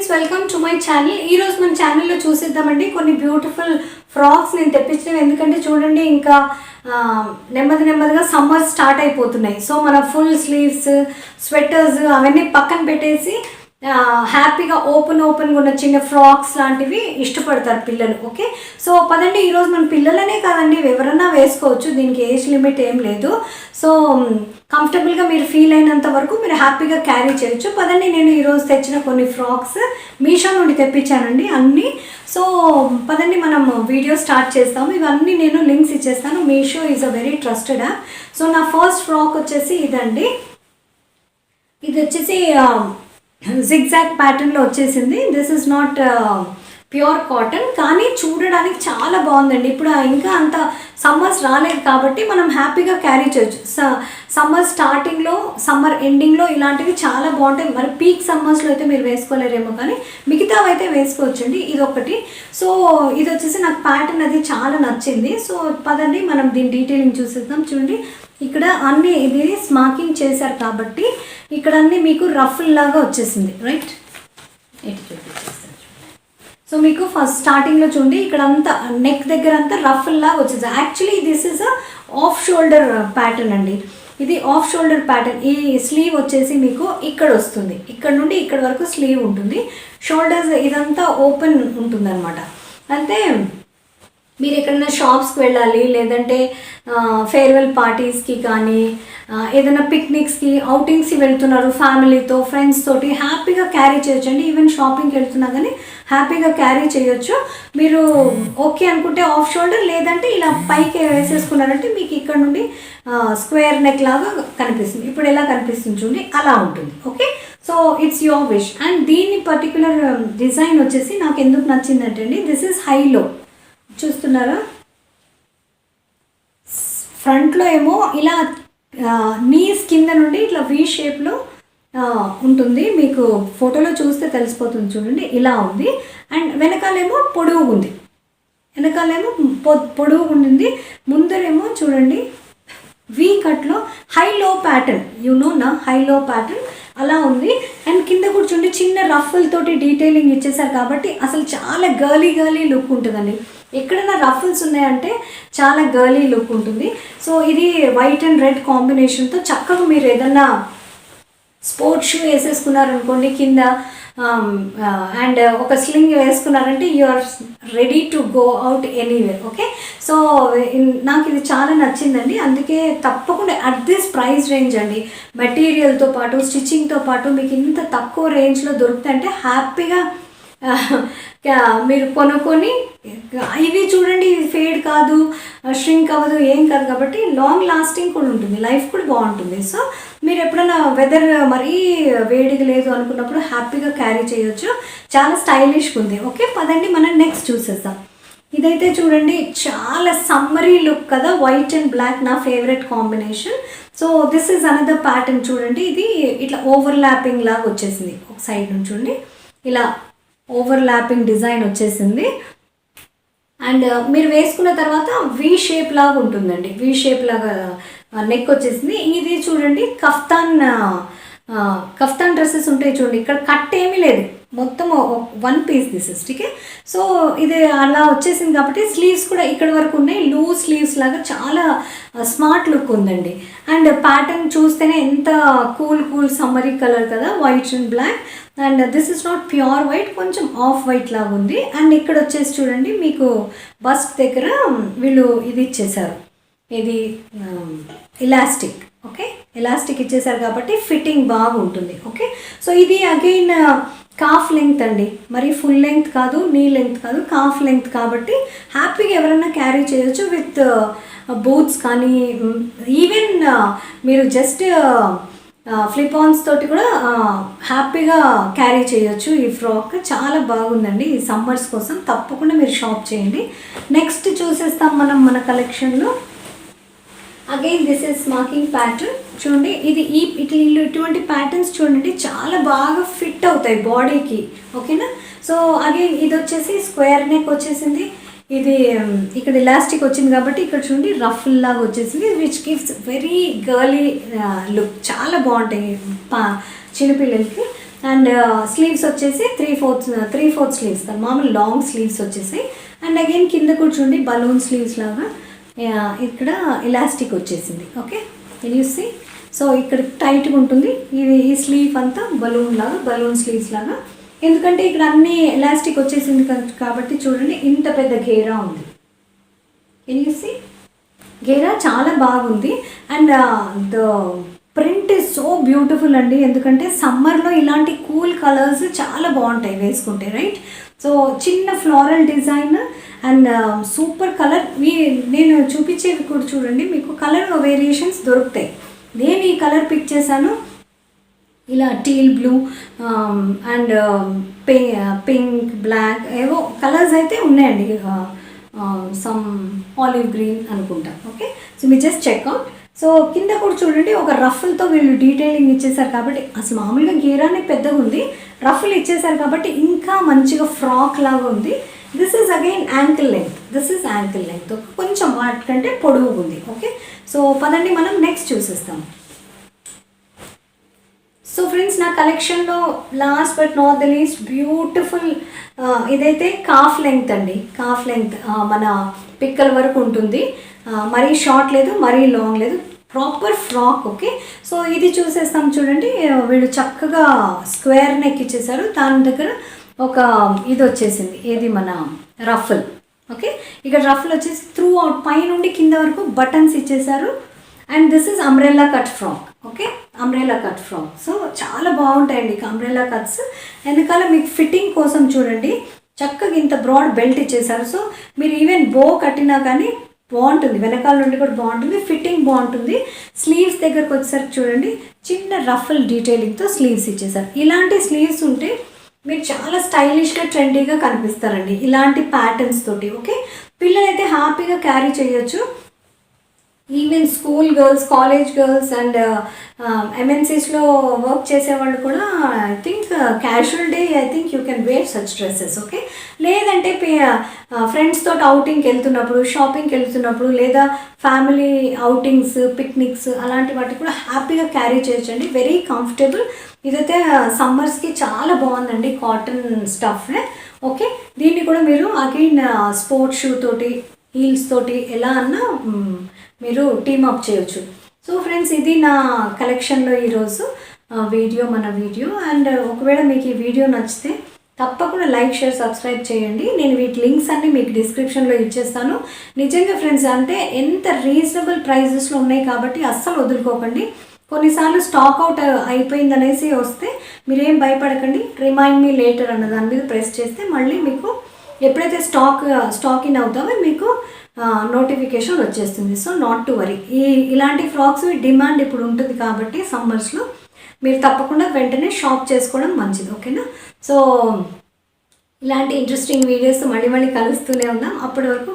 Friends, welcome to my channel. ఈరోజు మన ఛానల్లో చూసేద్దామండి కొన్ని బ్యూటిఫుల్ ఫ్రాక్స్ నేను తెప్పించినవి. ఎందుకంటే చూడండి, ఇంకా నెమ్మదిగా సమ్మర్ స్టార్ట్ అయిపోతున్నాయి. సో మన ఫుల్ స్లీవ్స్, స్వెటర్స్ అవన్నీ పక్కన పెట్టేసి హ్యాపీగా ఓపెన్గా ఉన్న చిన్న ఫ్రాక్స్ లాంటివి ఇష్టపడతారు పిల్లలు. ఓకే, సో పదండి, ఈరోజు మన పిల్లలనే కాదండి, ఎవరన్నా వేసుకోవచ్చు. దీనికి ఏజ్ లిమిట్ ఏం లేదు. సో కంఫర్టబుల్గా మీరు ఫీల్ అయినంత వరకు మీరు హ్యాపీగా క్యారీ చేయొచ్చు. పదండి, నేను ఈరోజు తెచ్చిన కొన్ని ఫ్రాక్స్ మీషో నుండి తెప్పించానండి అన్నీ. సో పదండి, మనం వీడియో స్టార్ట్ చేస్తాము. ఇవన్నీ నేను లింక్స్ ఇచ్చేస్తాను. Meesho is a very trusted app. So నా ఫస్ట్ ఫ్రాక్ వచ్చేసి ఇదండి. ఇది వచ్చేసి జిగ్జాగ్ ప్యాటర్న్లో వచ్చేసింది. This is not pure cotton, కానీ చూడడానికి చాలా బాగుందండి. ఇప్పుడు ఇంకా అంత సమ్మర్స్ రాలేదు కాబట్టి మనం హ్యాపీగా క్యారీ చేయొచ్చు. సమ్మర్ స్టార్టింగ్లో, సమ్మర్ ఎండింగ్లో ఇలాంటివి చాలా బాగుంటాయి. మరి పీక్ సమ్మర్స్లో అయితే మీరు వేసుకోలేరేమో, కానీ మిగతావి అయితే వేసుకోవచ్చండి. ఇది ఒకటి. సో ఇది వచ్చేసి నాకు ప్యాటర్న్ అది చాలా నచ్చింది. సో పదండి, మనం దీని డీటెయిలింగ్ చూసేద్దాం. చూడండి, ఇక్కడ అన్నీ ఇది స్మాకింగ్ చేశారు కాబట్టి ఇక్కడ అన్నీ మీకు రఫుల్ లాగా వచ్చేసింది. రైట్, సో మీకు ఫస్ట్ స్టార్టింగ్లో చూడండి, ఇక్కడ అంతా నెక్ దగ్గర అంతా రఫుల్ లాగా వచ్చేది. Actually this is a of shoulder pattern అండి. ఇది ఆఫ్ షోల్డర్ ప్యాటర్న్. ఈ స్లీవ్ వచ్చేసి మీకు ఇక్కడ వస్తుంది, ఇక్కడ నుండి ఇక్కడ వరకు స్లీవ్ ఉంటుంది. షోల్డర్స్ ఇదంతా ఓపెన్ ఉంటుంది అనమాట. అంటే మీరు ఎక్కడైనా షాప్స్కి వెళ్ళాలి, లేదంటే ఫేర్వెల్ పార్టీస్కి కానీ ఏదైనా పిక్నిక్స్కి, అవుటింగ్స్కి వెళ్తున్నారు ఫ్యామిలీతో, ఫ్రెండ్స్ తోటి హ్యాపీగా క్యారీ చేయొచ్చు అండి. ఈవెన్ షాపింగ్కి వెళ్తున్నా కానీ హ్యాపీగా క్యారీ చేయొచ్చు. మీరు ఓకే అనుకుంటే ఆఫ్ షోల్డర్, లేదంటే ఇలా పైకి వేసేసుకున్నారంటే మీకు ఇక్కడ నుండి స్క్వేర్ నెక్ లాగా కనిపిస్తుంది. ఇప్పుడు ఎలా కనిపిస్తుంది చూడండి, అలా ఉంటుంది. Okay, so it's your wish. And దీని పర్టికులర్ డిజైన్ వచ్చేసి నాకు ఎందుకు నచ్చిందంటే అండి, దిస్ ఇస్ హైలో చూస్తున్నారా, ఫ్రంట్లో ఏమో ఇలా నీస్ కింద నుండి ఇట్లా వీ షేప్లో ఉంటుంది. మీకు ఫోటోలో చూస్తే తెలిసిపోతుంది. చూడండి, ఇలా ఉంది. అండ్ వెనకాలేమో పొడవు ఉంది, వెనకాలేమో పొడవు ఉండింది. ముందరేమో చూడండి వీ కట్లో హై లో ప్యాటర్న్, నా హై లో ప్యాటర్న్ అలా ఉంది. అండ్ కింద కూడా చూడండి, చిన్న రఫుల్ తోటి డీటెయిలింగ్ ఇచ్చేసారు కాబట్టి అసలు చాలా గర్లీ లుక్ ఉంటుందండి. ఎక్కడైనా రఫుల్స్ ఉన్నాయంటే చాలా గర్లీ లుక్ ఉంటుంది. సో ఇది వైట్ అండ్ రెడ్ కాంబినేషన్తో చక్కగా మీరు ఏదన్నా స్పోర్ట్స్ షూ వేసేసుకున్నారనుకోండి కింద, అండ్ ఒక స్లింగ్ వేసుకున్నారంటే you are ready to go out anywhere. Okay, so నాకు ఇది చాలా నచ్చిందండి. అందుకే తప్పకుండా అట్ దిస్ ప్రైస్ రేంజ్ అండి, మెటీరియల్తో పాటు స్టిచ్చింగ్తో పాటు మీకు ఇంత తక్కువ రేంజ్లో దొరుకుతాయంటే హ్యాపీగా మీరు కొనుక్కొని, ఇవి చూడండి, ఇది ఫేడ్ కాదు, ష్రింక్ అవ్వదు, ఏం కాదు, కాబట్టి లాంగ్ లాస్టింగ్ కూడా ఉంటుంది, లైఫ్ కూడా బాగుంటుంది. సో మీరు ఎప్పుడైనా వెదర్ మరీ వేడిగా లేదు అనుకున్నప్పుడు హ్యాపీగా క్యారీ చేయొచ్చు. చాలా స్టైలిష్గా ఉంది. ఓకే, పదండి మనం నెక్స్ట్ చూసేద్దాం. ఇదైతే చూడండి చాలా సమ్మరీ లుక్ కదా, వైట్ అండ్ బ్లాక్ నా favourite combination. So this is another pattern. చూడండి, ఇది ఇట్లా ఓవర్లాపింగ్ లాగా వచ్చేసింది. ఒక సైడ్ నుంచి చూడండి, ఇలా ఓవర్లాపింగ్ డిజైన్ వచ్చేసింది. అండ్ మీరు వేసుకున్న తర్వాత వీ షేప్ లాగా ఉంటుందండి, వీ షేప్ లాగా నెక్ వచ్చేసింది. ఇది చూడండి కఫ్తాన్ డ్రెస్సెస్ ఉంటాయి చూడండి, ఇక్కడ కట్ ఏమీ లేదు, మొత్తం one piece this is. Okay, so ఇది అలా వచ్చేసింది కాబట్టి స్లీవ్స్ కూడా ఇక్కడ వరకు ఉన్నాయి, లూజ్ స్లీవ్స్ లాగా చాలా స్మార్ట్ లుక్ ఉందండి. అండ్ ప్యాటర్న్ చూస్తేనే ఎంత కూల్ సమ్మరీ కలర్ కదా, white and black. And this is not pure white, కొంచెం ఆఫ్ వైట్ లాగా ఉంది. అండ్ ఇక్కడ వచ్చేసి చూడండి, మీకు బస్ట్ దగ్గర వీళ్ళు ఇది ఇచ్చేసారు, ఇది ఎలాస్టిక్. ఓకే, ఎలాస్టిక్ ఇచ్చేసారు కాబట్టి ఫిట్టింగ్ బాగుంటుంది. ఓకే, సో ఇది అగైన్ కాఫ్ లెంగ్త్ అండి, మరి ఫుల్ లెంగ్త్ కాదు, నీ లెంగ్త్ కాదు, కాఫ్ లెంగ్త్ కాబట్టి హ్యాపీగా ఎవరైనా క్యారీ చేయొచ్చు విత్ బూట్స్ కానీ, ఈవెన్ మీరు జస్ట్ ఫ్లిప్ ఆన్స్ తోటి కూడా హ్యాపీగా క్యారీ చేయొచ్చు. ఈ ఫ్రాక్ చాలా బాగుందండి. ఈ సమ్మర్స్ కోసం తప్పకుండా మీరు షాప్ చేయండి. నెక్స్ట్ చూసేస్తాం మనం మన కలెక్షన్లో. Again this is smacking pattern. చూడండి, ఇది ఇటువంటి ప్యాటర్న్స్ చూడండి చాలా బాగా ఫిట్ అవుతాయి బాడీకి. ఓకేనా, సో అగైన్ ఇది వచ్చేసి స్క్వేర్ నెక్ వచ్చేసింది. ఇది ఇక్కడ ఎలాస్టిక్ వచ్చింది కాబట్టి ఇక్కడ చూడండి రఫుల్ లాగా వచ్చేసింది, which gives very girly look. చాలా బాగుంటాయి చిన్నపిల్లలకి. అండ్ స్లీవ్స్ వచ్చేసి 3/4 స్లీవ్స్, మామూలు లాంగ్ స్లీవ్స్ వచ్చేసి. అండ్ అగైన్ కింద కూర్చోండి బలూన్ స్లీవ్స్ లాగా ఇక్కడ ఎలాస్టిక్ వచ్చేసింది. Okay, you see. సో ఇక్కడ టైట్గా ఉంటుంది. ఈ స్లీవ్ అంతా బలూన్ స్లీవ్స్ లాగా, ఎందుకంటే ఇక్కడ అన్ని ఎలాస్టిక్ వచ్చేసింది కాబట్టి చూడండి ఇంత పెద్ద గేరా ఉంది. యూసి గేరా చాలా బాగుంది. And the print is so beautiful అండి, ఎందుకంటే సమ్మర్లో ఇలాంటి కూల్ కలర్స్ చాలా బాగుంటాయి వేసుకుంటే, రైట్? సో చిన్న floral design and super colour. నేను చూపించేవి కూడా చూడండి, మీకు కలర్ వేరియేషన్స్ దొరుకుతాయి. నేను ఈ కలర్ పిక్ చేశాను, ఇలా teal blue and pink, black, ఏవో కలర్స్ అయితే ఉన్నాయండి, సమ్ ఆలివ్ గ్రీన్ అనుకుంటా. ఓకే, సో మీరు జస్ట్ చెక్అవుట్. సో కింద కూడా చూడండి ఒక రఫుల్తో వీళ్ళు డీటెయిలింగ్ ఇచ్చేసారు కాబట్టి, అసలు మామూలుగా గేరానే పెద్దగా ఉంది, రఫుల్ ఇచ్చేసారు కాబట్టి ఇంకా మంచిగా ఫ్రాక్ లాగా ఉంది. This is again ankle length, కొంచెం వాటికంటే పొడవు ఉంది. ఓకే, సో పదండి మనం నెక్స్ట్ చూసేస్తాం. సో ఫ్రెండ్స్, నా కలెక్షన్లో last but not the least beautiful ఇదైతే కాఫ్ లెంగ్త్ అండి. కాఫ్ లెంగ్త్ మన పిక్కల వరకు ఉంటుంది, మరీ షార్ట్ లేదు, మరీ లాంగ్ లేదు, ప్రాపర్ ఫ్రాక్. ఓకే, సో ఇది చూసేస్తాం చూడండి. వీళ్ళు చక్కగా స్క్వేర్ నెక్ ఇచ్చేసారు, దాని దగ్గర ఒక ఇది వచ్చేసింది, ఏది మన రఫుల్. ఓకే, ఇక్కడ రఫుల్ వచ్చేసి త్రూ అవుట్ పై నుండి కింద వరకు బటన్స్ ఇచ్చేసారు. And this is umbrella cut frock. Okay, umbrella cut frock. So చాలా బాగుంటాయండి అంబ్రెల్లా కట్స్. వెనకాల మీకు ఫిట్టింగ్ కోసం చూడండి చక్కగా ఇంత బ్రాడ్ బెల్ట్ ఇచ్చేసారు. సో మీరు ఈవెన్ బో కట్టినా కానీ బాగుంటుంది, వెనకాల నుండి కూడా బాగుంటుంది, ఫిట్టింగ్ బాగుంటుంది. స్లీవ్స్ దగ్గరకు వచ్చేసరికి చూడండి చిన్న రఫుల్ డీటెయిలింగ్తో స్లీవ్స్ ఇచ్చేసారు. ఇలాంటి స్లీవ్స్ ఉంటే మీరు చాలా స్టైలిష్గా ట్రెండీగా కనిపిస్తారండి ఇలాంటి ప్యాటర్న్స్ తోటి. ఓకే, పిల్లలైతే హ్యాపీగా క్యారీ చేయొచ్చు. Even school girls, college girls and ఎంఎన్సీస్లో వర్క్ చేసేవాళ్ళు కూడా I think casual day I think you can wear such dresses. Okay, లేదంటే ఫ్రెండ్స్ తోటి అవుటింగ్కి వెళ్తున్నప్పుడు, షాపింగ్కి వెళ్తున్నప్పుడు, లేదా ఫ్యామిలీ అవుటింగ్స్, పిక్నిక్స్ అలాంటి వాటికి కూడా హ్యాపీగా క్యారీ చేయొచ్చండి. Very comfortable. ఇదైతే సమ్మర్స్కి చాలా బాగుందండి, కాటన్ స్టఫ్. ఓకే, దీన్ని కూడా మీరు అగైన్ స్పోర్ట్స్ షూ తోటి, హీల్స్ తోటి ఎలా అన్నా మీరు టీమప్ చేయొచ్చు. సో ఫ్రెండ్స్, ఇది నా కలెక్షన్లో ఈరోజు మన వీడియో. అండ్ ఒకవేళ మీకు ఈ వీడియో నచ్చితే తప్పకుండా లైక్, షేర్, సబ్స్క్రైబ్ చేయండి. నేను వీటి లింక్స్ అన్ని మీకు డిస్క్రిప్షన్లో ఇచ్చేస్తాను. నిజంగా ఫ్రెండ్స్, అంటే ఎంత రీజనబుల్ ప్రైజెస్లో ఉన్నాయి కాబట్టి అస్సలు వదులుకోకండి. కొన్నిసార్లు స్టాక్ అవుట్ అయిపోయిందనేసి వస్తే మీరేం భయపడకండి. రిమైండ్ మీ లేటర్ అన్న దాని మీద ప్రెస్ చేస్తే మళ్ళీ మీకు ఎప్పుడైతే స్టాక్ ఇన్ అవుతామో మీకు నోటిఫికేషన్ వచ్చేస్తుంది. So not to worry. ఇలాంటి ఫ్రాక్స్ డిమాండ్ ఇప్పుడు ఉంటుంది కాబట్టి సమ్మర్స్లో మీరు తప్పకుండా వెంటనే షాప్ చేసుకోవడం మంచిది. ఓకేనా? సో ఇలాంటి ఇంట్రెస్టింగ్ వీడియోస్ మళ్ళీ కలుస్తూనే ఉన్నాం. అప్పటి వరకు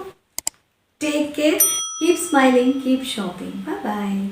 take care, keep smiling, keep shopping. Bye.